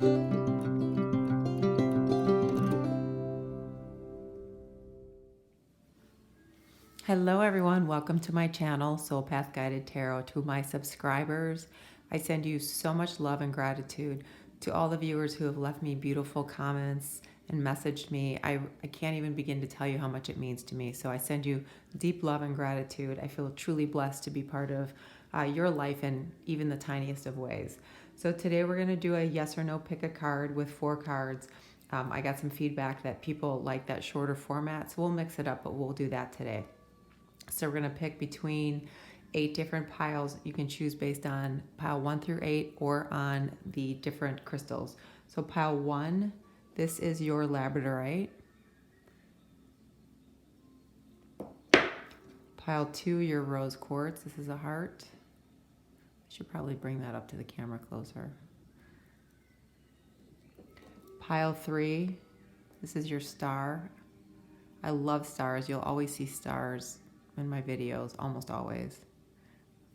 Hello everyone, welcome to my channel, Soul Path Guided Tarot. To my subscribers, I send you so much love and gratitude. To all the viewers who have left me beautiful comments and messaged me, I can't even begin to tell you how much it means to me. So I send you deep love and gratitude. I feel truly blessed to be part of your life in even the tiniest of ways. So today we're going to do a yes or no pick a card with 4 cards. I got some feedback that people like that shorter format, so we'll mix it up, but we'll do that today. So we're going to pick between 8 different piles. You can choose based on pile 1 through 8 or on the different crystals. So pile 1, this is your labradorite. Pile 2, your rose quartz. This is a heart. I should probably bring that up to the camera closer. Pile 3, this is your star. I love stars. You'll always see stars in my videos, almost always.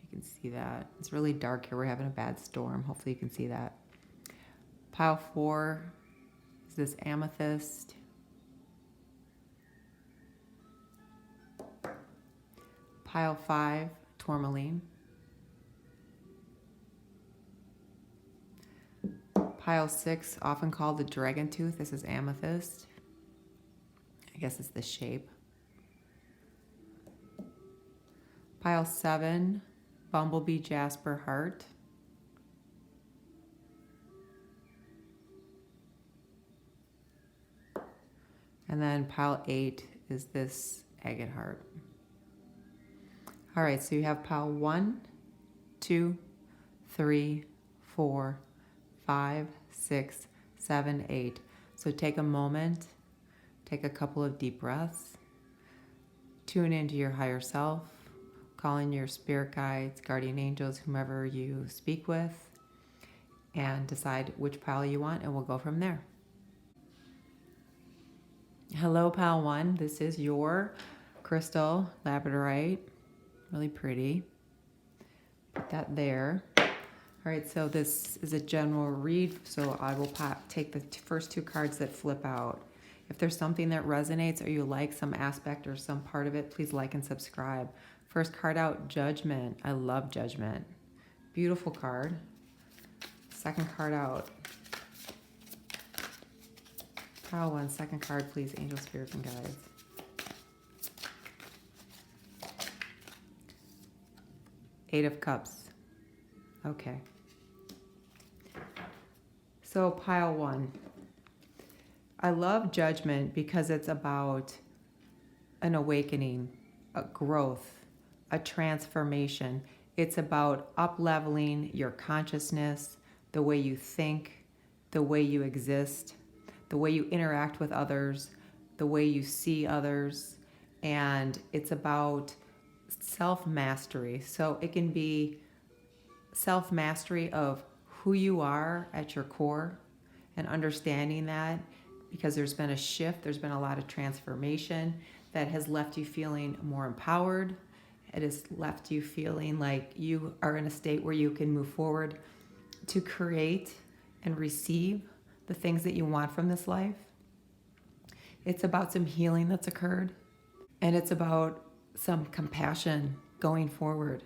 You can see that. It's really dark here. We're having a bad storm. Hopefully you can see that. Pile 4 is this amethyst. Pile 5, tourmaline. Pile 6, often called the dragon tooth. This is amethyst. I guess it's the shape. Pile 7, bumblebee jasper heart. And then pile 8 is this agate heart. All right, so you have pile 1, 2, 3, 4, 5, 6, 7, 8. So take a moment, take a couple of deep breaths, tune into your higher self, call in your spirit guides, guardian angels, whomever you speak with, and decide which pile you want, and we'll go from there. Hello, pile 1. This is your crystal labradorite. Really pretty. Put that there. All right, so this is a general read, so I will take the first 2 cards that flip out. If there's something that resonates or you like some aspect or some part of it, please like and subscribe. First card out, Judgment. I love Judgment. Beautiful card. Second card out. Pile 1, second card, please, angels, spirits, and guides. Eight of Cups. Okay. So pile 1. I love Judgment because it's about an awakening, a growth, a transformation. It's about up-leveling your consciousness, the way you think, the way you exist, the way you interact with others, the way you see others, and it's about self-mastery. So it can be self-mastery of who you are at your core and understanding that, because there's been a shift, there's been a lot of transformation that has left you feeling more empowered. It has left you feeling like you are in a state where you can move forward to create and receive the things that you want from this life. It's about some healing that's occurred, and it's about some compassion going forward.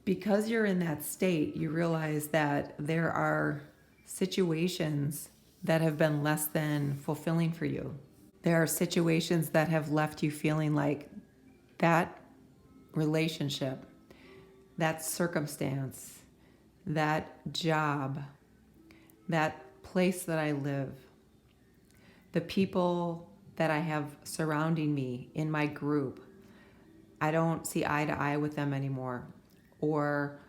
Because you're in that state, you realize that there are situations that have been less than fulfilling for you. There are situations that have left you feeling like that relationship, that circumstance, that job, that place that I live, the people that I have surrounding me in my group, I don't see eye to eye with them anymore. Or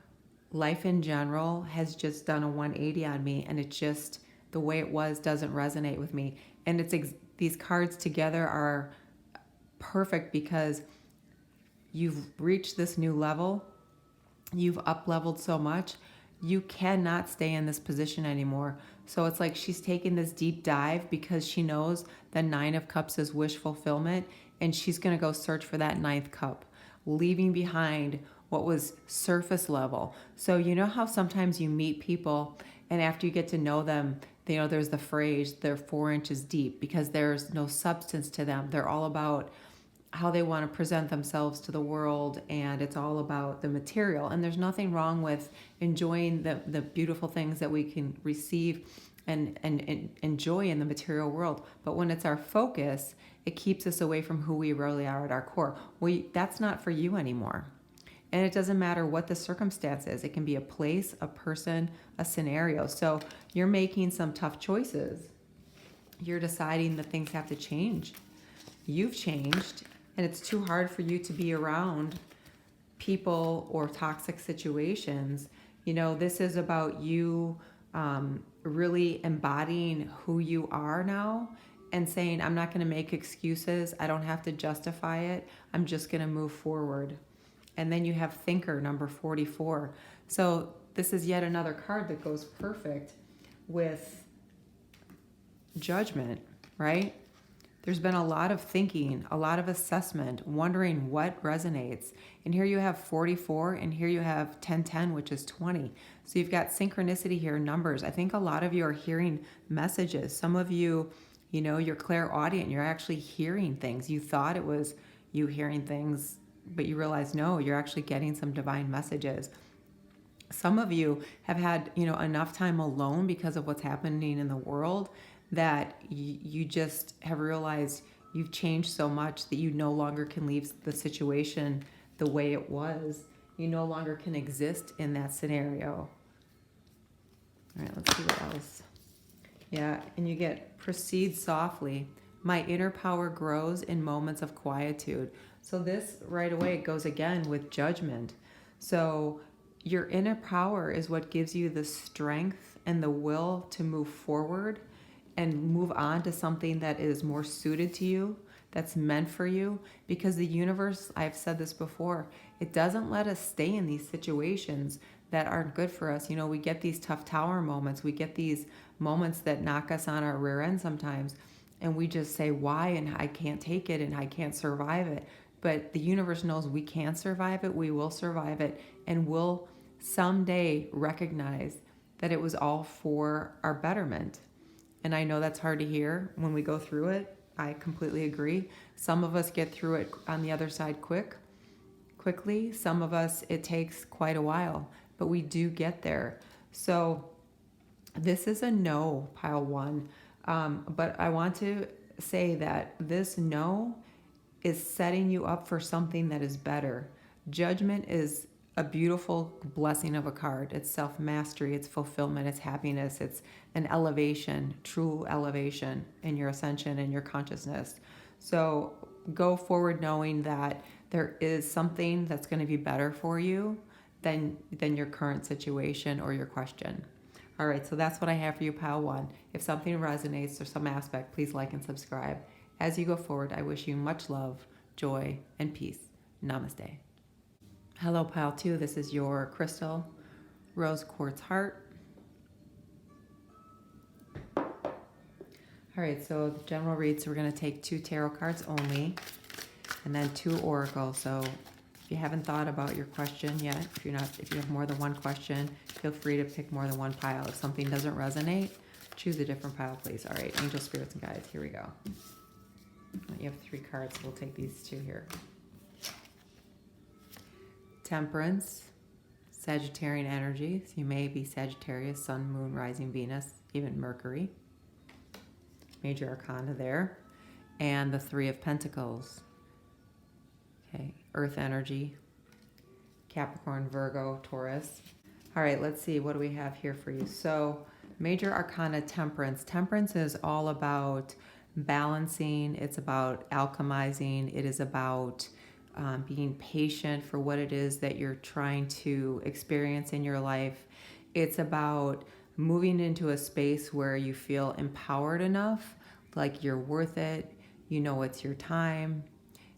life in general has just done a 180 on me, and it just, the way it was doesn't resonate with me. And it's these cards together are perfect because you've reached this new level, you've up-leveled so much, you cannot stay in this position anymore. So it's like she's taking this deep dive because she knows the 9 of Cups is wish fulfillment, and she's going to go search for that 9th cup, leaving behind what was surface level. So you know how sometimes you meet people and after you get to know them, there's the phrase, they're 4 inches deep, because there's no substance to them. They're all about how they want to present themselves to the world, and it's all about the material. And there's nothing wrong with enjoying the beautiful things that we can receive and enjoy in the material world. But when it's our focus, it keeps us away from who we really are at our core. That's not for you anymore. And it doesn't matter what the circumstance is. It can be a place, a person, a scenario. So you're making some tough choices. You're deciding that things have to change. You've changed, and it's too hard for you to be around people or toxic situations. This is about you really embodying who you are now and saying, I'm not going to make excuses. I don't have to justify it. I'm just going to move forward. And then you have Thinker, number 44. So this is yet another card that goes perfect with Judgment, right? There's been a lot of thinking, a lot of assessment, wondering what resonates. And here you have 44, and here you have 1010, which is 20. So you've got synchronicity here, numbers. I think a lot of you are hearing messages. Some of you, you're clairaudient. You're actually hearing things. You thought it was you hearing things, but you realize, no, you're actually getting some divine messages. Some of you have had, enough time alone because of what's happening in the world that you just have realized you've changed so much that you no longer can leave the situation the way it was. You no longer can exist in that scenario. All right, let's see what else. Yeah, and you get proceed softly. My inner power grows in moments of quietude. So this right away goes again with Judgment. So your inner power is what gives you the strength and the will to move forward and move on to something that is more suited to you, that's meant for you. Because the universe, I've said this before, it doesn't let us stay in these situations that aren't good for us. We get these tough tower moments. We get these moments that knock us on our rear end sometimes. And we just say, why? And I can't take it, and I can't survive it. But the universe knows we can survive it. We will survive it. And we'll someday recognize that it was all for our betterment. And I know that's hard to hear when we go through it. I completely agree. Some of us get through it on the other side quickly. Some of us, it takes quite a while, but we do get there. So this is a no, pile one. But I want to say that this no is setting you up for something that is better. Judgment is a beautiful blessing of a card. It's self-mastery, it's fulfillment, it's happiness, it's an elevation, true elevation in your ascension and your consciousness. So go forward knowing that there is something that's going to be better for you than your current situation or your question. All right, so that's what I have for you, pile one. If something resonates or some aspect, please like and subscribe. As you go forward, I wish you much love, joy, and peace. Namaste. Hello, pile two. This is your crystal rose quartz heart. All right, so the general reads, we're going to take 2 tarot cards only and then 2 oracle. So if you haven't thought about your question yet, if you have more than one question, feel free to pick more than one pile. If something doesn't resonate, choose a different pile, please. All right, angel, spirits, and guides. Here we go. You have 3 cards, so we'll take these 2 here. Temperance, Sagittarian energy. So you may be Sagittarius, Sun, Moon, Rising, Venus, even Mercury. Major Arcana there. And the 3 of Pentacles. Okay, Earth energy, Capricorn, Virgo, Taurus. All right, let's see. What do we have here for you? So Major Arcana, Temperance. Temperance is all about balancing. It's about alchemizing. It is about being patient for what it is that you're trying to experience in your life. It's about moving into a space where you feel empowered enough, like you're worth it, you know it's your time,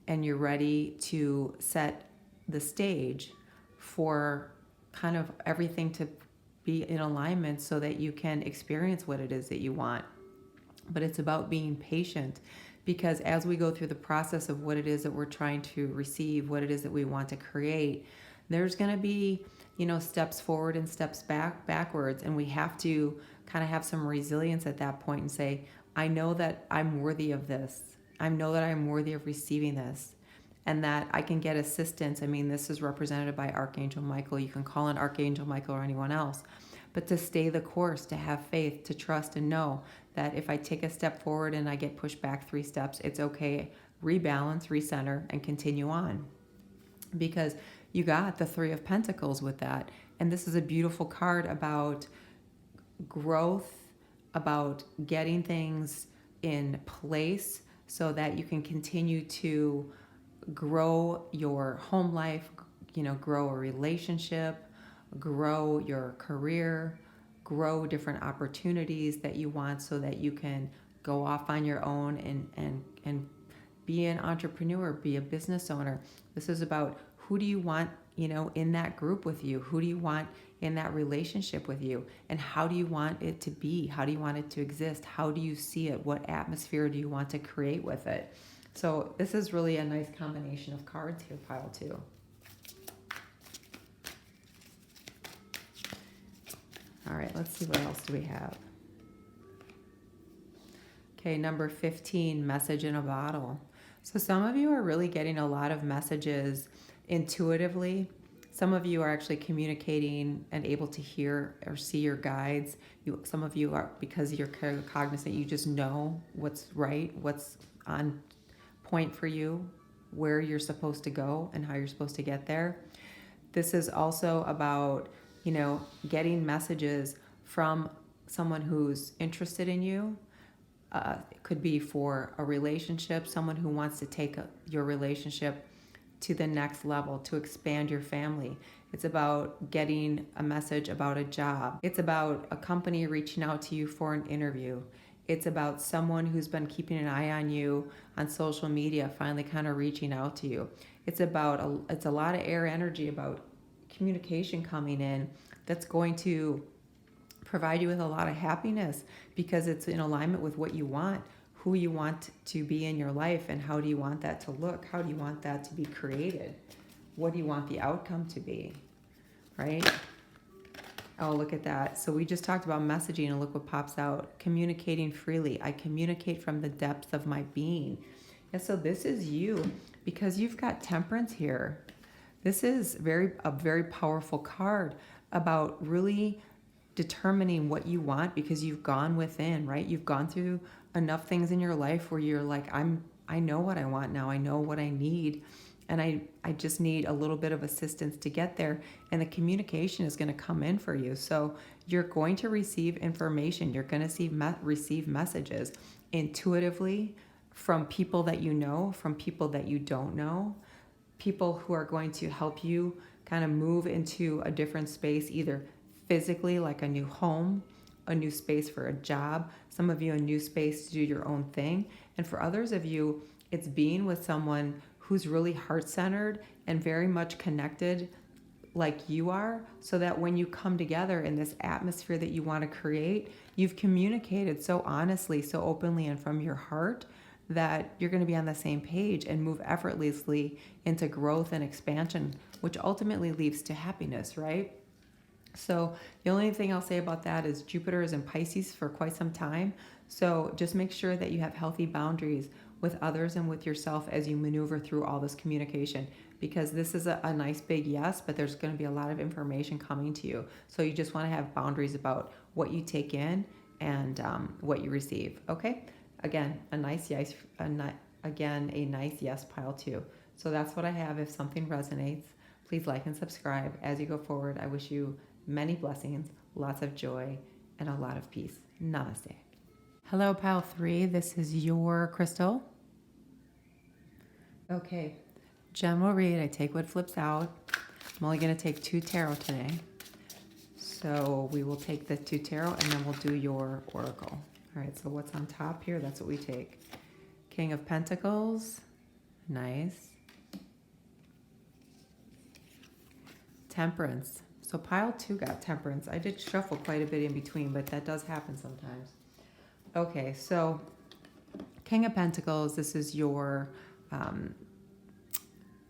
and you're ready to set the stage for kind of everything to be in alignment so that you can experience what it is that you want. But it's about being patient, because as we go through the process of what it is that we're trying to receive, what it is that we want to create, There's going to be, steps forward and steps backwards. And we have to kind of have some resilience at that point and say, I know that I'm worthy of this. I know that I'm worthy of receiving this, and that I can get assistance. I mean, this is represented by Archangel Michael. You can call on Archangel Michael or anyone else, but to stay the course, to have faith, to trust and know that if I take a step forward and I get pushed back 3 steps, it's okay. Rebalance, recenter, and continue on. Because you got the 3 of Pentacles with that. And this is a beautiful card about growth, about getting things in place so that you can continue to grow your home life, grow a relationship, grow your career, grow different opportunities that you want so that you can go off on your own and be an entrepreneur, be a business owner. This is about who do you want, in that group with you? Who do you want in that relationship with you? And how do you want it to be? How do you want it to exist? How do you see it? What atmosphere do you want to create with it? So this is really a nice combination of cards here, pile 2. All right, let's see what else do we have. Okay, number 15, message in a bottle. So some of you are really getting a lot of messages intuitively. Some of you are actually communicating and able to hear or see your guides. Some of you are, because you're cognizant, you just know what's right, what's on point for you, where you're supposed to go and how you're supposed to get there. This is also about, getting messages from someone who's interested in you. It could be for a relationship, someone who wants to take your relationship to the next level, to expand your family. It's about getting a message about a job. It's about a company reaching out to you for an interview. It's about someone who's been keeping an eye on you on social media, finally kind of reaching out to you. It's a lot of air energy about communication coming in that's going to provide you with a lot of happiness because it's in alignment with what you want, who you want to be in your life, and how do you want that to look? How do you want that to be created? What do you want the outcome to be, right? Oh, look at that. So we just talked about messaging, and look what pops out. Communicating freely. I communicate from the depths of my being. And so this is you, because you've got Temperance here. This is a very powerful card about really determining what you want, because you've gone within, right? You've gone through enough things in your life where you're like, I know what I want now. I know what I need. And I just need a little bit of assistance to get there. And the communication is going to come in for you. So you're going to receive information. You're going to receive messages intuitively from people that you know, from people that you don't know, people who are going to help you kind of move into a different space, either physically, like a new home, a new space for a job, some of you a new space to do your own thing. And for others of you, it's being with someone who's really heart-centered and very much connected like you are, so that when you come together in this atmosphere that you want to create, you've communicated so honestly, so openly, and from your heart that you're going to be on the same page and move effortlessly into growth and expansion, which ultimately leads to happiness, right? So the only thing I'll say about that is Jupiter is in Pisces for quite some time. So just make sure that you have healthy boundaries with others and with yourself as you maneuver through all this communication, because this is a nice big yes, but there's going to be a lot of information coming to you. So you just want to have boundaries about what you take in and what you receive. Okay. Again, a nice yes, a nice yes pile 2. So that's what I have. If something resonates, please like and subscribe. As you go forward, I wish you many blessings, lots of joy, and a lot of peace. Namaste. Hello, pile 3. This is your crystal. Okay, general read. I take what flips out. I'm only going to take 2 tarot today. So we will take the 2 tarot and then we'll do your oracle. All right, so what's on top here? That's what we take. King of Pentacles. Nice. Temperance. So pile 2 got Temperance. I did shuffle quite a bit in between, but that does happen sometimes. Okay, so King of Pentacles, this is your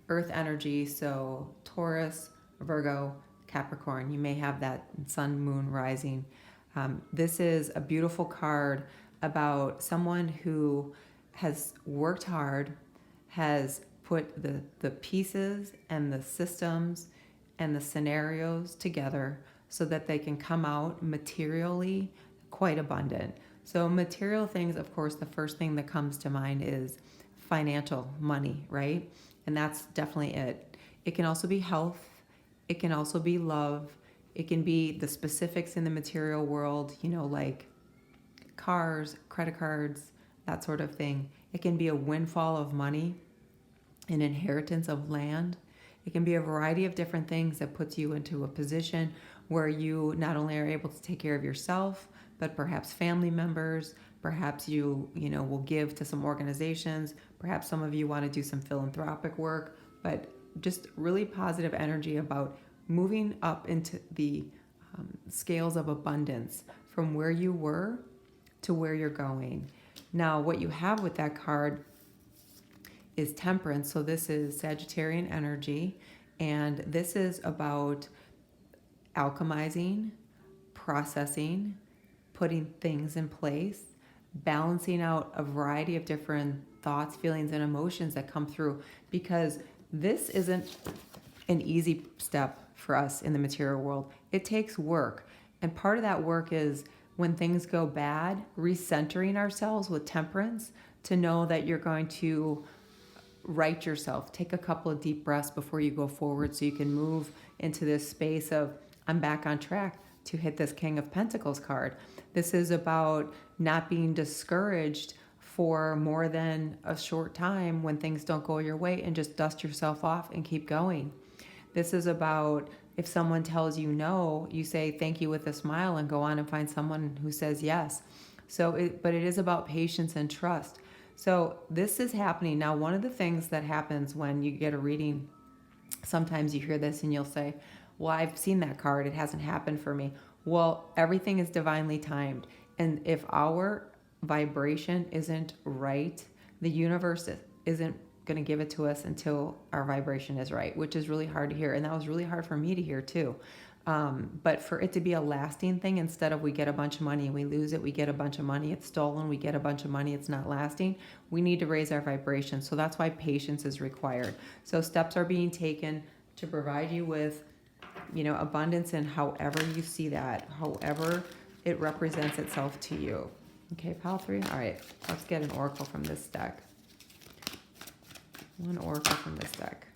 earth energy. So Taurus, Virgo, Capricorn. You may have that sun, moon, rising. This is a beautiful card about someone who has worked hard, has put the pieces and the systems and the scenarios together so that they can come out materially quite abundant. So material things, of course, the first thing that comes to mind is financial money, right? And that's definitely it. It can also be health. It can also be love. It can be the specifics in the material world, like cars, credit cards, that sort of thing. It can be a windfall of money, an inheritance of land. It can be a variety of different things that puts you into a position where you not only are able to take care of yourself, but perhaps family members. Perhaps you will give to some organizations. Perhaps some of you want to do some philanthropic work, but just really positive energy about moving up into the scales of abundance from where you were to where you're going. Now, what you have with that card is temperance. So this is Sagittarian energy, and this is about alchemizing, processing, putting things in place, balancing out a variety of different thoughts, feelings, and emotions that come through, because this isn't an easy step for us in the material world. It takes work. And part of that work is when things go bad, recentering ourselves with temperance to know that you're going to right yourself. Take a couple of deep breaths before you go forward so you can move into this space of, I'm back on track to hit this King of Pentacles card. This is about not being discouraged for more than a short time when things don't go your way, and just dust yourself off and keep going. This is about, if someone tells you no, you say thank you with a smile and go on and find someone who says yes. But it is about patience and trust. So this is happening. Now, one of the things that happens when you get a reading, sometimes you hear this and you'll say, well, I've seen that card. It hasn't happened for me. Well, everything is divinely timed. And if our vibration isn't right, the universe isn't going to give it to us until our vibration is right, which is really hard to hear. And that was really hard for me to hear too. But for it to be a lasting thing, instead of we get a bunch of money and we lose it, we get a bunch of money, it's stolen, we get a bunch of money, it's not lasting, we need to raise our vibration. So that's why patience is required. So steps are being taken to provide you with, abundance in however you see that, however it represents itself to you. Okay, pile 3. All right, let's get an oracle from this deck. One oracle from this deck.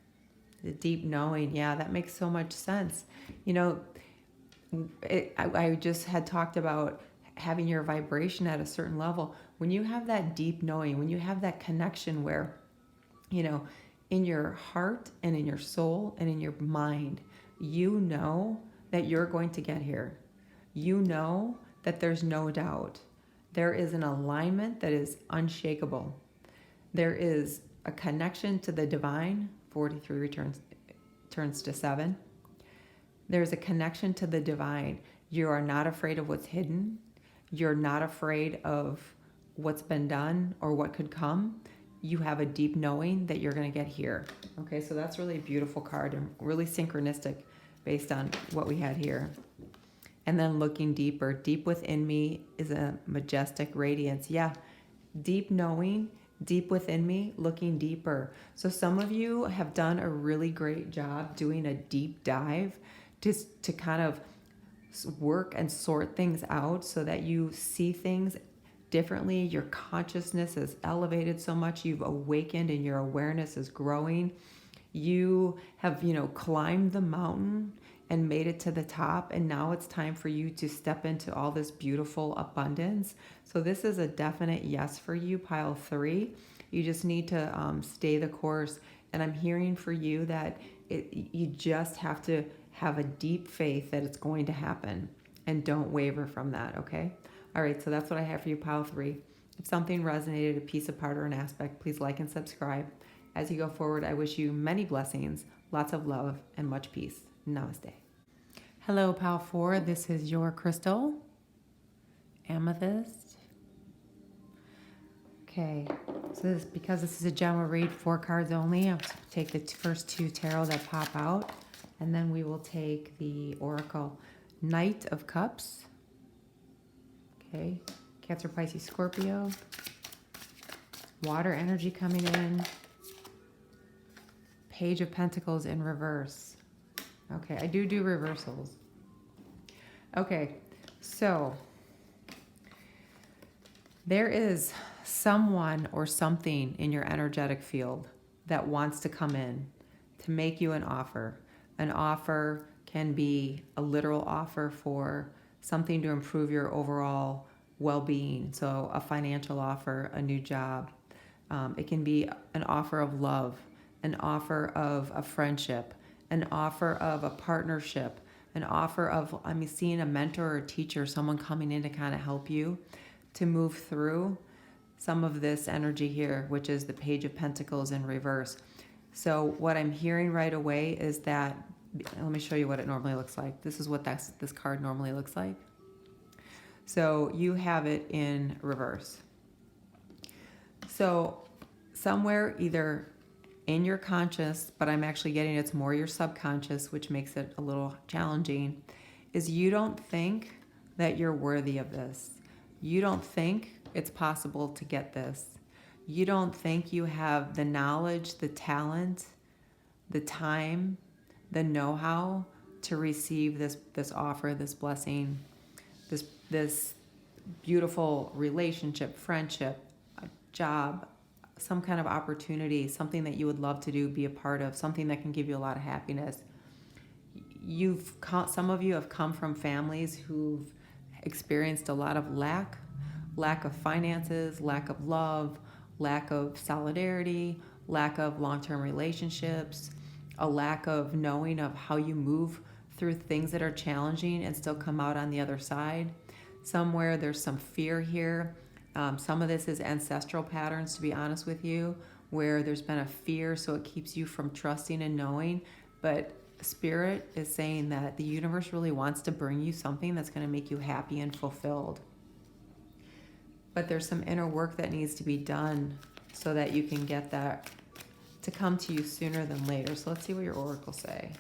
The deep knowing. Yeah, that makes so much sense. I just had talked about having your vibration at a certain level. When you have that deep knowing, when you have that connection where, in your heart and in your soul and in your mind, you know that you're going to get here. You know that there's no doubt. There is an alignment that is unshakable. There is a connection to the divine. 43 turns to 7. There's a connection to the divine. You are not afraid of what's hidden. You're not afraid of what's been done or what could come. You have a deep knowing that you're going to get here. Okay, so that's really a beautiful card and really synchronistic based on what we had here. And then looking deeper. Deep within me is a majestic radiance. Yeah, deep knowing, deep within me, looking deeper. So some of you have done a really great job doing a deep dive just to kind of work and sort things out so that you see things differently. Your consciousness is elevated so much. You've awakened and your awareness is growing. You have, climbed the mountain and made it to the top. And now it's time for you to step into all this beautiful abundance. So this is a definite yes for you, pile 3. You just need to stay the course. And I'm hearing for you that you just have to have a deep faith that it's going to happen, and don't waver from that, okay? All right, so that's what I have for you, pile 3. If something resonated, a piece, a part, or an aspect, please like and subscribe. As you go forward, I wish you many blessings, lots of love, and much peace. Namaste. Hello, pile 4. This is your crystal, amethyst. Okay, so because this is a general read, 4 cards only, I'll take the first 2 tarot that pop out, And then we will take the Oracle Knight of Cups. Okay, Cancer, Pisces, Scorpio. Water energy coming in. Page of Pentacles in reverse. Okay, I do reversals. Okay, so there is someone or something in your energetic field that wants to come in to make you an offer. An offer can be a literal offer for something to improve your overall well-being. So a financial offer, a new job. It can be an offer of love, an offer of a friendship, an offer of a partnership, an offer of, seeing a mentor or a teacher, someone coming in to kind of help you to move through some of this energy here, which is the Page of Pentacles in reverse. So what I'm hearing right away is that, let me show you what it normally looks like. This is what this card normally looks like. So you have it in reverse. So somewhere either in your conscious, but I'm actually getting it's more your subconscious, which makes it a little challenging, is you don't think that you're worthy of this. You don't think it's possible to get this. You don't think you have the knowledge, the talent, the time, the know-how to receive this offer, this blessing, this beautiful relationship, friendship, a job, some kind of opportunity, something that you would love to do, be a part of, something that can give you a lot of happiness. Some of you have come from families who've experienced a lot of lack of finances, lack of love, lack of solidarity, lack of long-term relationships, a lack of knowing of how you move through things that are challenging and still come out on the other side. Somewhere there's some fear here. Some of this is ancestral patterns, to be honest with you, where there's been a fear, so it keeps you from trusting and knowing. But Spirit is saying that the universe really wants to bring you something that's going to make you happy and fulfilled. But there's some inner work that needs to be done so that you can get that to come to you sooner than later. So let's see what your oracles say.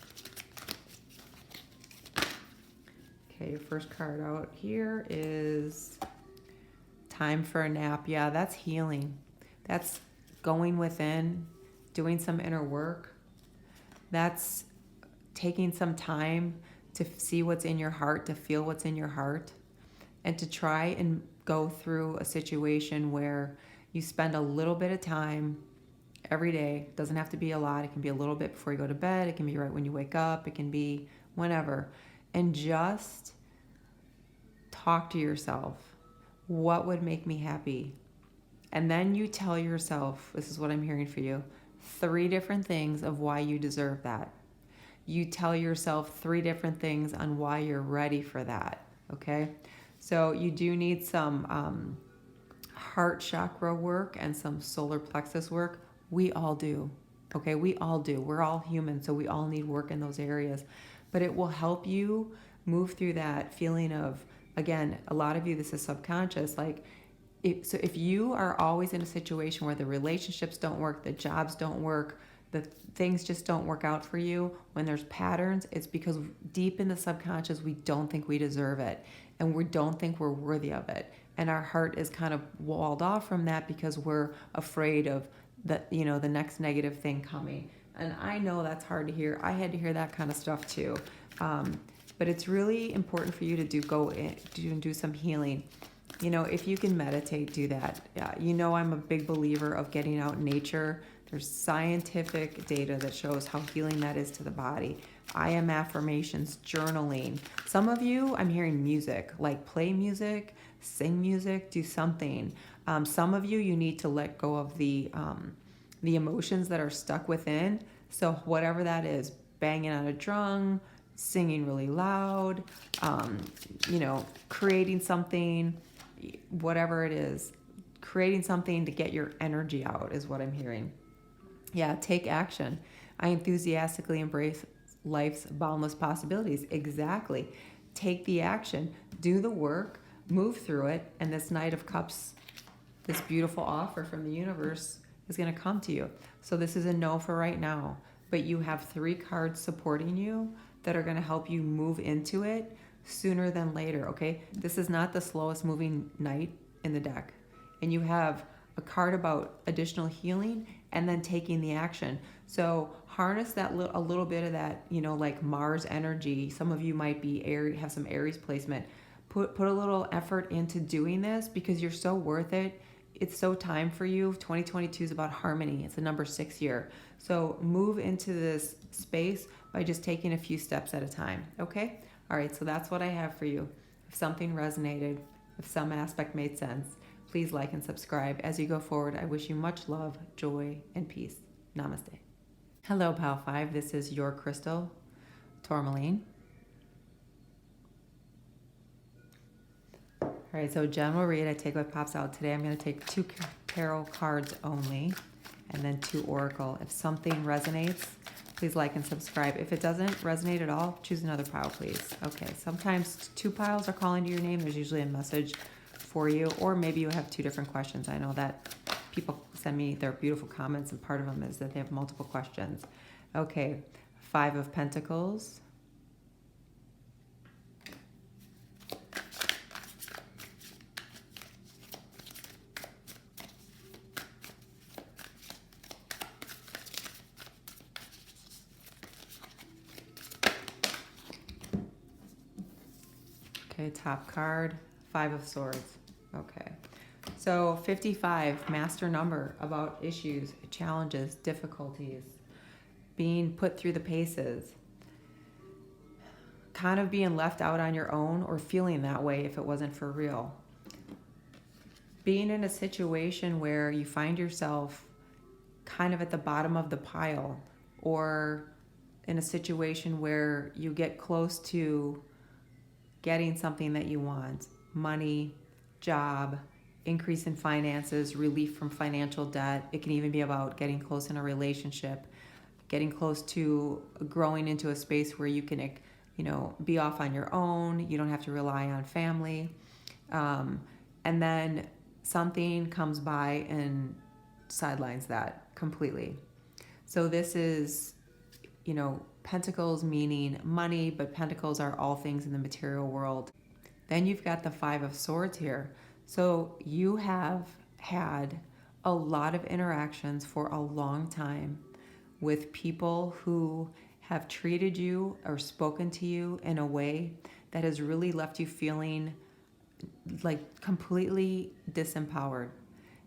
Okay, your first card out here is time for a nap. Yeah, that's healing. That's going within, doing some inner work. That's taking some time to see what's in your heart, to feel what's in your heart, and to try and go through a situation where you spend a little bit of time every day. It doesn't have to be a lot. It can be a little bit before you go to bed. It can be right when you wake up. It can be whenever. And just talk to yourself. What would make me happy? And then you tell yourself, this is what I'm hearing for you, 3 different things of why you deserve that. You tell yourself 3 different things on why you're ready for that, okay? So you do need some heart chakra work and some solar plexus work. We all do, okay? We all do. We're all human, so we all need work in those areas. But it will help you move through that feeling of, again, a lot of you, this is subconscious, like, if you are always in a situation where the relationships don't work, the jobs don't work, the things just don't work out for you, when there's patterns, it's because deep in the subconscious, we don't think we deserve it. And we don't think we're worthy of it. And our heart is kind of walled off from that because we're afraid of the next negative thing coming. And I know that's hard to hear. I had to hear that kind of stuff too. But it's really important for you to go in and do some healing. If you can meditate, do that. I'm a big believer of getting out in nature. There's scientific data that shows how healing that is to the body. I am affirmations, journaling. Some of you, I'm hearing music, like play music, sing music, do something. Some of you need to let go of the emotions that are stuck within. So whatever that is, banging on a drum, singing really loud, creating something, whatever it is, creating something to get your energy out is what I'm hearing. Yeah, take action. I enthusiastically embrace life's boundless possibilities. Exactly. Take the action, do the work, move through it, and this Knight of Cups, this beautiful offer from the universe is going to come to you. So this is a no for right now. but you have 3 cards supporting you that are going to help you move into it sooner than later, okay? This is not the slowest moving knight in the deck. And you have a card about additional healing and then taking the action. So harness that a little bit of that, like Mars energy. Some of you might be have some Aries placement. Put a little effort into doing this because you're so worth it. It's so time for you. 2022 is about harmony. It's the number 6 year. So move into this space by just taking a few steps at a time, okay? All right, so that's what I have for you. If something resonated, if some aspect made sense, please like and subscribe. As you go forward, I wish you much love, joy, and peace. Namaste. Hello, Pal 5. This is your crystal, tourmaline. All right, so general read, I take what pops out. Today I'm going to take 2 tarot cards only and then 2 oracle. If something resonates, please like and subscribe. If it doesn't resonate at all, choose another pile, please. Okay, sometimes 2 piles are calling to your name. There's usually a message for you, or maybe you have 2 different questions. I know that people send me their beautiful comments, and part of them is that they have multiple questions. Okay, 5 of Pentacles. Okay, top card, 5 of Swords. Okay. So 55, master number, about issues, challenges, difficulties, being put through the paces, kind of being left out on your own or feeling that way if it wasn't for real. Being in a situation where you find yourself kind of at the bottom of the pile, or in a situation where you get close to getting something that you want, money, job, increase in finances, relief from financial debt. It can even be about getting close in a relationship, getting close to growing into a space where you can, be off on your own. You don't have to rely on family. And then something comes by and sidelines that completely. So this is, Pentacles meaning money, but Pentacles are all things in the material world. Then you've got the 5 of Swords here. So you have had a lot of interactions for a long time with people who have treated you or spoken to you in a way that has really left you feeling like completely disempowered.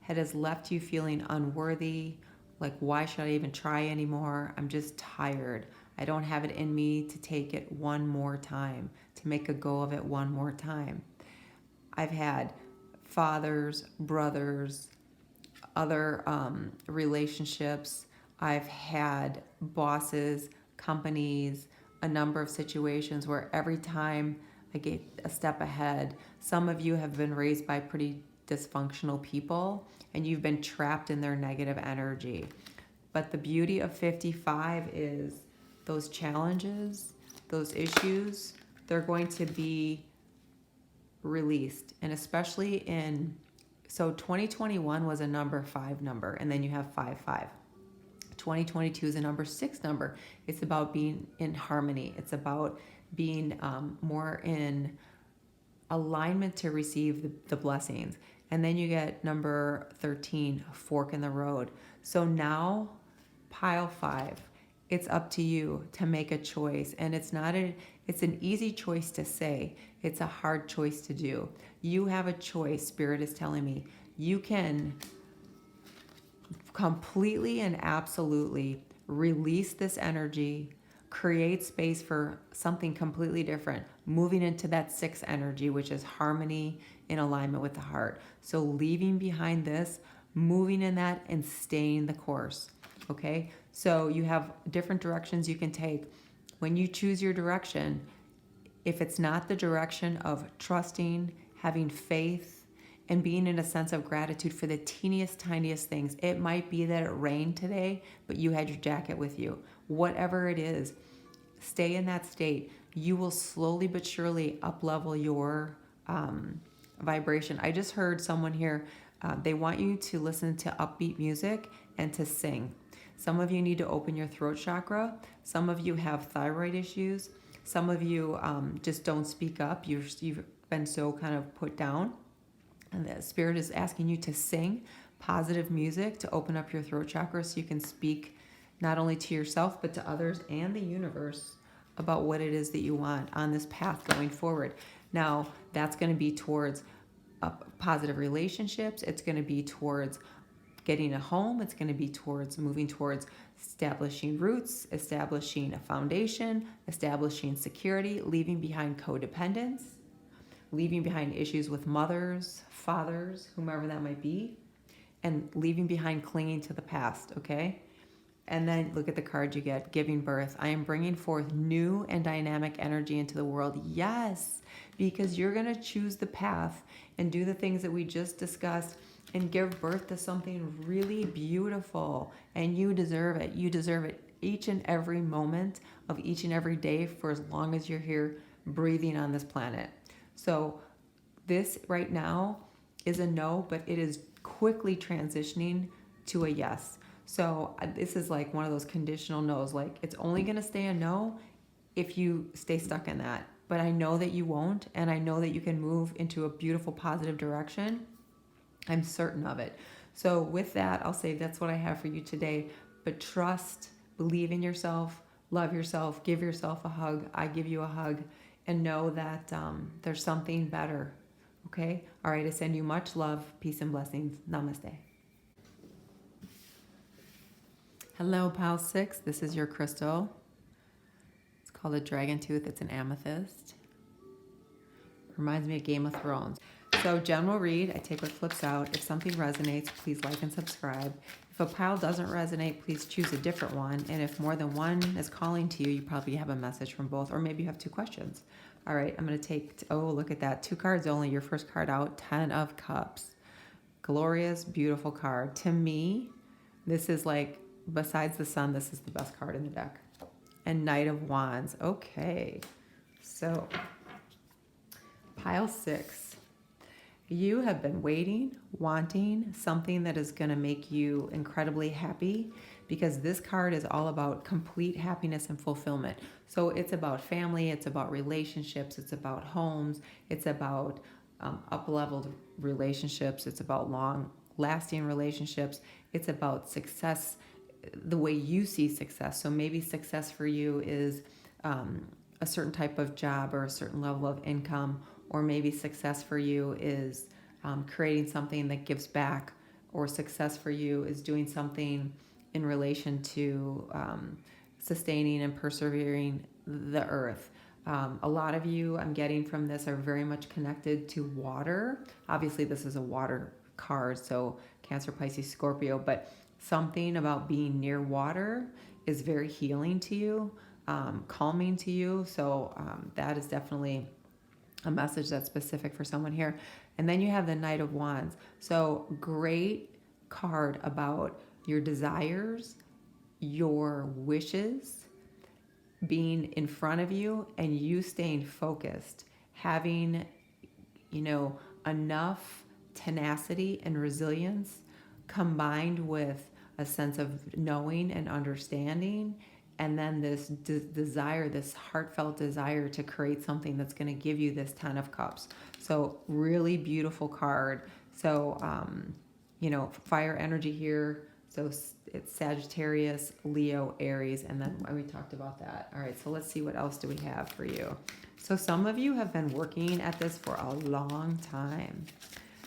It has left you feeling unworthy, like, why should I even try anymore? I'm just tired. I don't have it in me to take it one more time, to make a go of it one more time. I've had fathers, brothers, other relationships. I've had bosses, companies, a number of situations where every time I get a step ahead, some of you have been raised by pretty dysfunctional people and you've been trapped in their negative energy. But the beauty of 55 is those challenges, those issues, they're going to be released. And especially so 2021 was a number 5 number, and then you have 5. 2022 is a number 6 number. It's about being in harmony. It's about being more in alignment to receive the blessings. And then you get number 13, fork in the road. So now, pile 5, it's up to you to make a choice. And it's an easy choice to say. It's a hard choice to do. You have a choice, Spirit is telling me. You can completely and absolutely release this energy, create space for something completely different, moving into that 6 energy, which is harmony in alignment with the heart. So leaving behind this, moving in that, and staying the course. Okay, so you have different directions you can take. When you choose your direction, if it's not the direction of trusting, having faith, and being in a sense of gratitude for the teeniest, tiniest things, it might be that it rained today, but you had your jacket with you. Whatever it is, stay in that state. You will slowly but surely up-level your vibration. I just heard someone here, they want you to listen to upbeat music and to sing. Some of you need to open your throat chakra. Some of you have thyroid issues. Some of you just don't speak up. You've been so kind of put down. And the Spirit is asking you to sing positive music to open up your throat chakra so you can speak not only to yourself but to others and the universe about what it is that you want on this path going forward. Now, that's going to be towards positive relationships. It's going to be towards getting a home. It's going to be towards moving towards establishing roots, establishing a foundation, establishing security, leaving behind codependence, leaving behind issues with mothers, fathers, whomever that might be, and leaving behind clinging to the past, okay? And then look at the card you get, giving birth. I am bringing forth new and dynamic energy into the world. Yes, because you're going to choose the path and do the things that we just discussed and give birth to something really beautiful. And you deserve it. You deserve it each and every moment of each and every day for as long as you're here breathing on this planet. So this right now is a no, but it is quickly transitioning to a yes. So this is like one of those conditional no's. Like, it's only going to stay a no if you stay stuck in that. But I know that you won't, and I know that you can move into a beautiful, positive direction. I'm certain of it. So with that, I'll say that's what I have for you today. But trust, believe in yourself, love yourself, give yourself a hug. I give you a hug, and know that there's something better. Okay? All right, I send you much love, peace, and blessings. Namaste. Hello, Pile 6. This is your crystal. It's called a dragon tooth. It's an amethyst. Reminds me of Game of Thrones. So general read, I take what flips out. If something resonates, please like and subscribe. If a pile doesn't resonate, please choose a different one. And if more than one is calling to you, you probably have a message from both, or maybe you have two questions. All right, I'm going to take, oh, look at that. 2 cards only. Your first card out, 10 of Cups. Glorious, beautiful card. To me, this is like, besides the sun, this is the best card in the deck. And Knight of Wands. Okay, so pile 6. You have been waiting, wanting something that is going to make you incredibly happy, because this card is all about complete happiness and fulfillment. So it's about family, it's about relationships, it's about homes, it's about up-leveled relationships, it's about long-lasting relationships, it's about success, the way you see success. So maybe success for you is a certain type of job or a certain level of income, or maybe success for you is creating something that gives back, or success for you is doing something in relation to sustaining and persevering the earth. A lot of you, I'm getting from this, are very much connected to water. Obviously, this is a water card, so Cancer, Pisces, Scorpio, but something about being near water is very healing to you, calming to you. So that is definitely a message that's specific for someone here. And then you have the Knight of Wands. So great card about your desires, your wishes being in front of you, and you staying focused, having, enough tenacity and resilience combined with a sense of knowing and understanding, and then this desire, this heartfelt desire to create something that's going to give you this 10 of Cups. So really beautiful card. So, fire energy here. So it's Sagittarius, Leo, Aries, and then we talked about that. All right, so let's see what else do we have for you. So some of you have been working at this for a long time.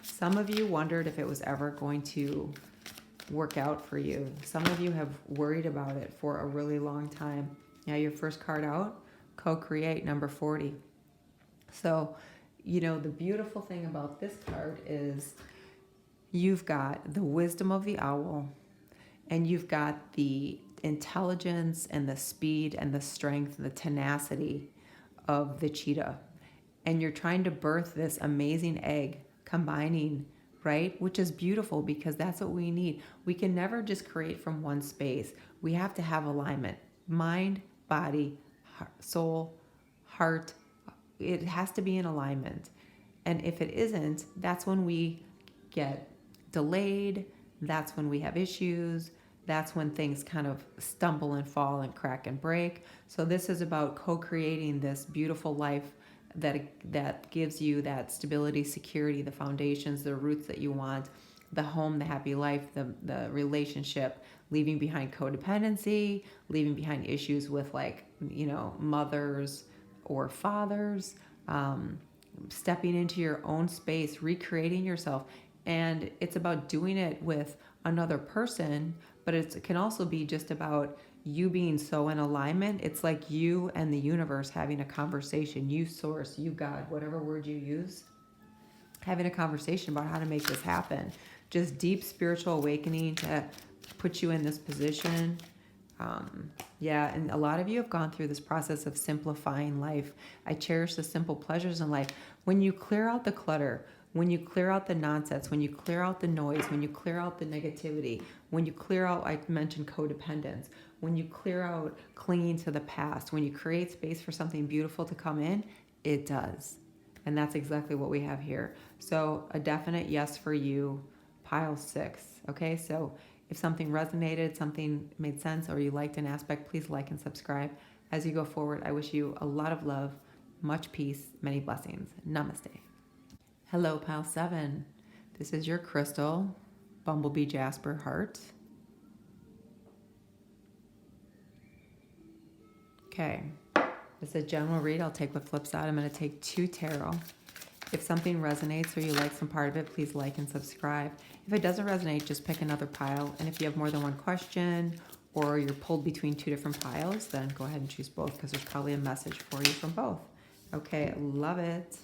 Some of you wondered if it was ever going to work out for you. Some of you have worried about it for a really long time. Now your first card out, co-create, number 40. So, the beautiful thing about this card is you've got the wisdom of the owl, and you've got the intelligence and the speed and the strength and the tenacity of the cheetah. And you're trying to birth this amazing egg, combining, right? Which is beautiful, because that's what we need. We can never just create from one space. We have to have alignment. Mind, body, soul, heart. It has to be in alignment. And if it isn't, that's when we get delayed. That's when we have issues. that's when things kind of stumble and fall and crack and break. So this is about co-creating this beautiful life that gives you that stability, security, the foundations, the roots that you want, the home, the happy life, the relationship, leaving behind codependency, leaving behind issues with like, mothers or fathers, stepping into your own space, recreating yourself. And it's about doing it with another person, but it can also be just about you being so in alignment. It's like you and the universe having a conversation, you source, you God, whatever word you use, having a conversation about how to make this happen. Just deep spiritual awakening to put you in this position. And a lot of you have gone through this process of simplifying life. I cherish the simple pleasures in life. When you clear out the clutter, when you clear out the nonsense, when you clear out the noise, when you clear out the negativity, when you clear out, I mentioned codependence, when you clear out clinging to the past, when you create space for something beautiful to come in, it does. And that's exactly what we have here. So a definite yes for you, pile 6. Okay, so if something resonated, something made sense, or you liked an aspect, please like and subscribe. As you go forward, I wish you a lot of love, much peace, many blessings. Namaste. Hello, pile 7. This is your crystal, Bumblebee Jasper Heart. Okay, this is a general read. I'll take what flips out. I'm going to take 2 tarot. If something resonates or you like some part of it, please like and subscribe. If it doesn't resonate, just pick another pile. And if you have more than one question or you're pulled between 2 different piles, then go ahead and choose both because there's probably a message for you from both. Okay, love it.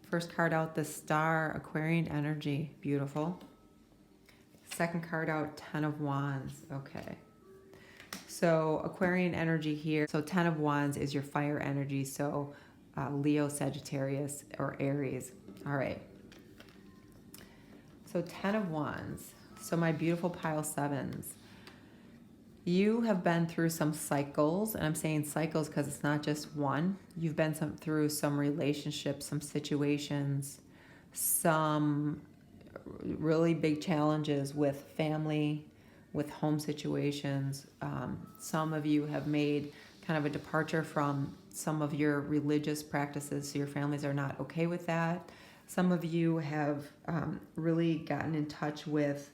First card out, the Star, Aquarian energy. Beautiful. Second card out, 10 of Wands. Okay. So Aquarian energy here. So 10 of Wands is your fire energy. So Leo, Sagittarius, or Aries. All right. So 10 of Wands. So my beautiful pile 7s. You have been through some cycles, and I'm saying cycles because it's not just one. You've been through some relationships, some situations, some really big challenges with family, with home situations. Some of you have made kind of a departure from some of your religious practices, so your families are not okay with that. Some of you have really gotten in touch with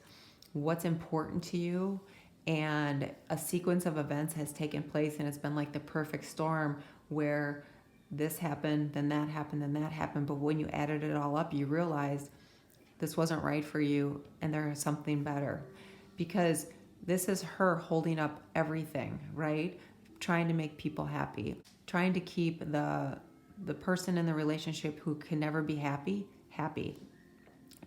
what's important to you, and a sequence of events has taken place, and it's been like the perfect storm where this happened, then that happened, then that happened. But when you added it all up, you realized this wasn't right for you, and there is something better. Because this is her holding up everything, right? Trying to make people happy, trying to keep the person in the relationship who can never be happy,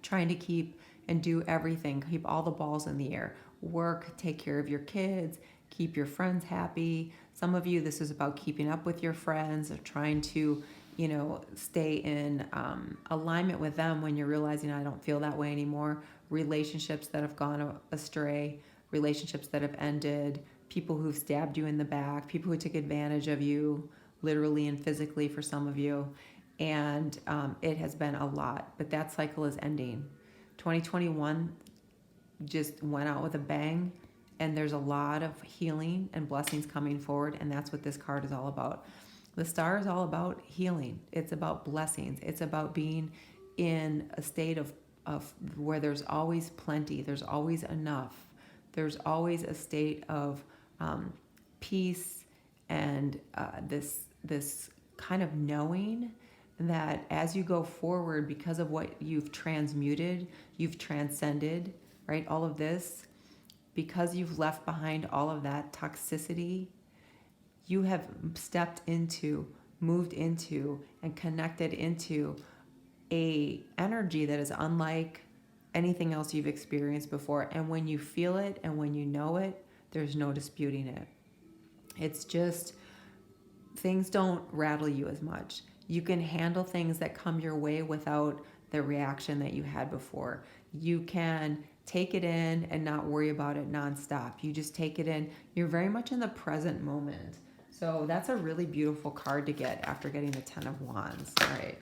trying to keep and do everything, keep all the balls in the air, work, take care of your kids, keep your friends happy. Some of you, this is about keeping up with your friends, or trying to, stay in alignment with them when you're realizing, I don't feel that way anymore. Relationships that have gone astray, relationships that have ended, people who've stabbed you in the back, people who took advantage of you, literally and physically for some of you. And it has been a lot, but that cycle is ending. 2021 just went out with a bang, and there's a lot of healing and blessings coming forward, and that's what this card is all about. The Star is all about healing. It's about blessings. It's about being in a state of where there's always plenty, there's always enough, there's always a state of peace, and this kind of knowing that as you go forward, because of what you've transmuted, you've transcended, right? All of this, because you've left behind all of that toxicity, you have stepped into, moved into, and connected into a energy that is unlike anything else you've experienced before. And when you feel it and when you know it, there's no disputing it. It's just, things don't rattle you as much. You can handle things that come your way without the reaction that you had before. You can take it in and not worry about it nonstop. You just take it in. You're very much in the present moment. So that's a really beautiful card to get after getting the 10 of Wands. All right.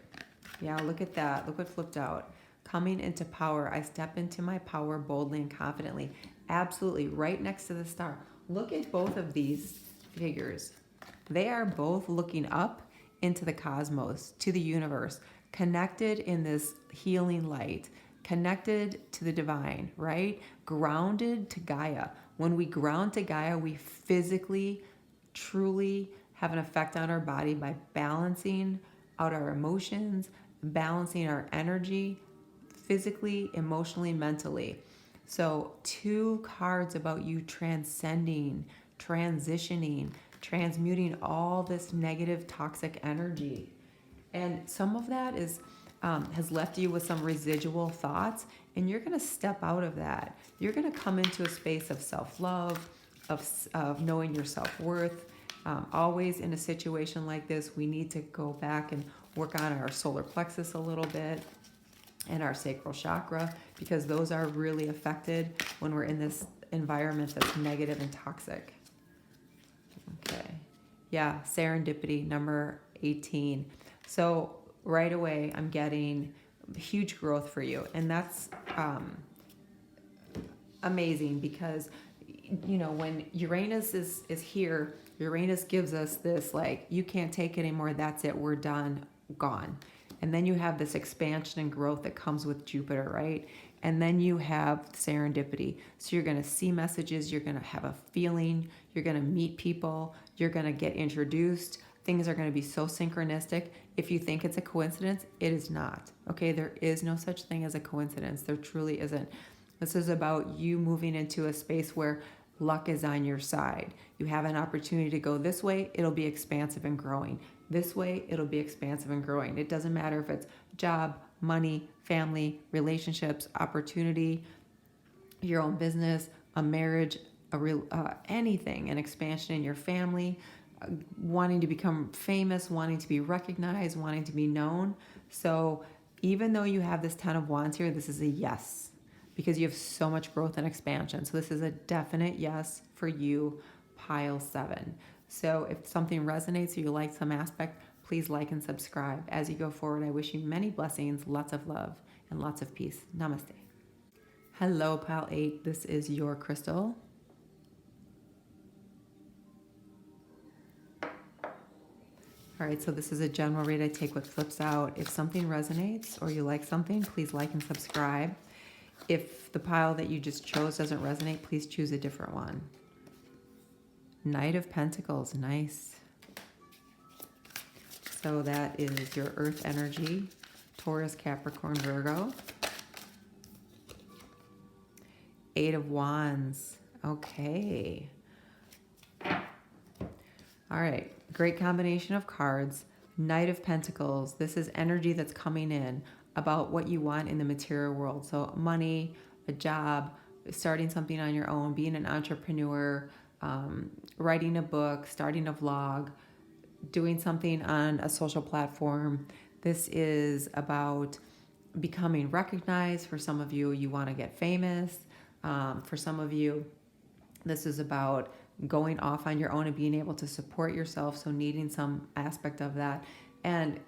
Yeah, look at that. Look what flipped out. Coming into power. I step into my power boldly and confidently. Absolutely, right next to the star. Look at both of these figures. They are both looking up into the cosmos, to the universe, connected in this healing light, connected to the divine, right? Grounded to Gaia. When we ground to Gaia, we physically, truly have an effect on our body by balancing out our emotions, balancing our energy, physically, emotionally, mentally. So, two cards about you transcending, transitioning, transmuting all this negative, toxic energy. And some of that is has left you with some residual thoughts, and you're going to step out of that. You're going to come into a space of self-love, of knowing your self-worth. Always in a situation like this, we need to go back and work on our solar plexus a little bit and our sacral chakra, because those are really affected when we're in this environment that's negative and toxic. Okay. Yeah, serendipity, number 18. So right away, I'm getting huge growth for you. And that's amazing, because, you know, when Uranus is here, Uranus gives us this, like, you can't take it anymore. That's it. We're done. Gone. And then you have this expansion and growth that comes with Jupiter, right? And then you have serendipity. So you're going to see messages, you're going to have a feeling, you're going to meet people, you're going to get introduced. Things are going to be so synchronistic. If you think it's a coincidence, it is not. Okay, there is no such thing as a coincidence. There truly isn't. This is about you moving into a space where luck is on your side. You have an opportunity to go this way, it'll be expansive and growing. This way, it'll be expansive and growing. It doesn't matter if it's job, money, family, relationships, opportunity, your own business, a marriage, anything, an expansion in your family, wanting to become famous, wanting to be recognized, wanting to be known. So even though you have this 10 of Wands here, this is a yes, because you have so much growth and expansion. So this is a definite yes for you, pile 7. So if something resonates or you like some aspect, please like and subscribe. As you go forward, I wish you many blessings, lots of love, and lots of peace. Namaste. Hello, pile 8. This is your crystal. All right, so this is a general read. I take what flips out. If something resonates or you like something, please like and subscribe. If the pile that you just chose doesn't resonate, please choose a different one. Knight of Pentacles, nice. So that is your earth energy, Taurus, Capricorn, Virgo. 8 of Wands, okay. All right, great combination of cards. Knight of Pentacles, this is energy that's coming in about what you want in the material world. So money, a job, starting something on your own, being an entrepreneur, writing a book, starting a vlog, doing something on a social platform. This is about becoming recognized. For some of you, you want to get famous. For some of you, this is about going off on your own and being able to support yourself, so needing some aspect of that. And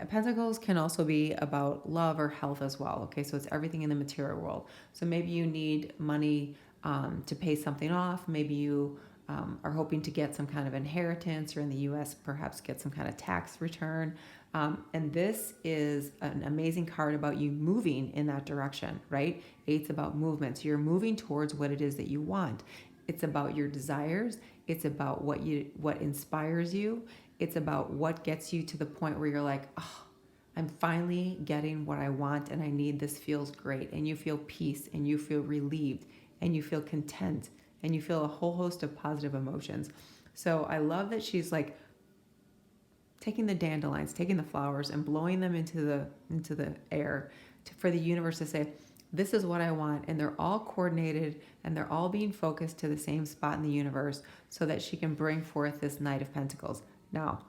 Pentacles can also be about love or health as well. Okay, so it's everything in the material world. So maybe you need money to pay something off. Maybe you are hoping to get some kind of inheritance, or in the US, perhaps get some kind of tax return. And this is an amazing card about you moving in that direction, right? 8's about movement. So you're moving towards what it is that you want. It's about your desires. It's about what inspires you. It's about what gets you to the point where you're like, oh, I'm finally getting what I want and I need. This feels great. And you feel peace, and you feel relieved, and you feel content, and you feel a whole host of positive emotions. So I love that she's like taking the dandelions, taking the flowers, and blowing them into the air for the universe to say, this is what I want. And they're all coordinated, and they're all being focused to the same spot in the universe, so that she can bring forth this Knight of Pentacles. Now,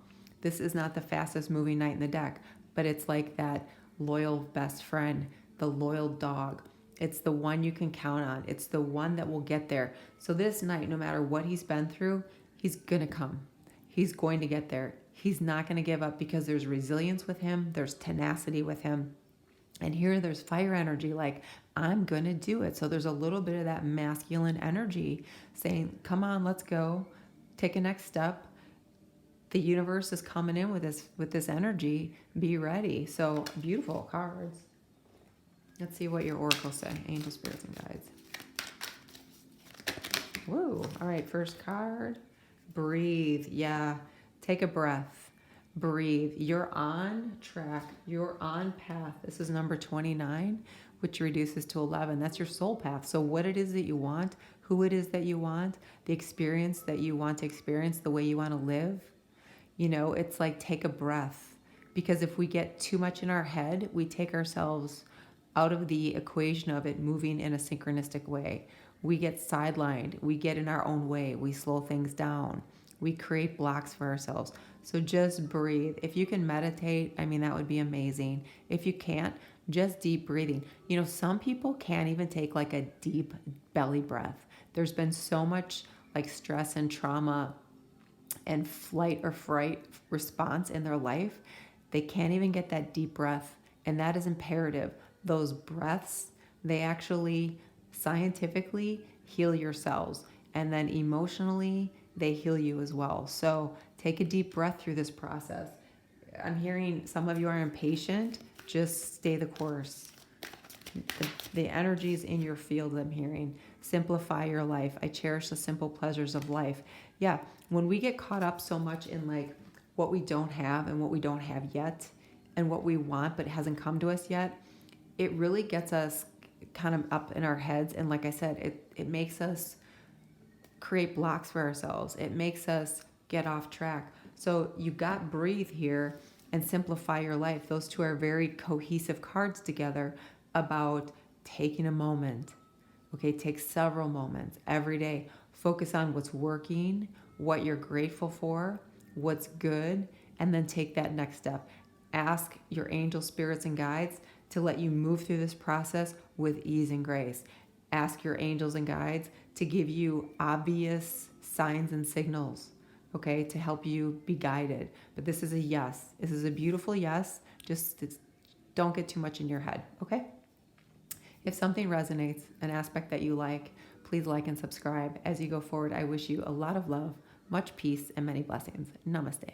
this is not the fastest moving knight in the deck, but it's like that loyal best friend, the loyal dog. It's the one you can count on. It's the one that will get there. So this knight, no matter what he's been through, he's going to come. He's going to get there. He's not going to give up, because there's resilience with him. There's tenacity with him. And here there's fire energy, like I'm going to do it. So there's a little bit of that masculine energy saying, come on, let's go. Take a next step. The universe is coming in with this energy. Be ready. So beautiful cards. Let's see what your oracles say. Angel, spirits, and guides. Woo. All right, first card. Breathe. Yeah. Take a breath. Breathe. You're on track. You're on path. This is number 29, which reduces to 11. That's your soul path. So what it is that you want, who it is that you want, the experience that you want to experience, the way you want to live. You know, it's like take a breath. Because if we get too much in our head, we take ourselves out of the equation of it moving in a synchronistic way. We get sidelined. We get in our own way. We slow things down. We create blocks for ourselves. So just breathe. If you can meditate, I mean, that would be amazing. If you can't, just deep breathing. You know, some people can't even take like a deep belly breath. There's been so much like stress and trauma and flight or fright response in their life. They can't even get that deep breath. And that is imperative. Those breaths, they actually scientifically heal your cells. And then emotionally, they heal you as well. So take a deep breath through this process. I'm hearing some of you are impatient. Just stay the course. The energies in your field, I'm hearing. Simplify your life. I cherish the simple pleasures of life. Yeah, when we get caught up so much in like what we don't have and what we don't have yet and what we want but hasn't come to us yet, it really gets us kind of up in our heads. And like I said, it makes us create blocks for ourselves. It makes us get off track. So you got breathe here and simplify your life. Those two are very cohesive cards together about taking a moment. Okay, take several moments every day. Focus on what's working, what you're grateful for, what's good, and then take that next step. Ask your angel spirits and guides to let you move through this process with ease and grace. Ask your angels and guides to give you obvious signs and signals, okay, to help you be guided. But this is a yes. This is a beautiful yes. Just don't get too much in your head, okay? If something resonates, an aspect that you like, please like and subscribe. As you go forward, I wish you a lot of love, much peace, and many blessings. Namaste.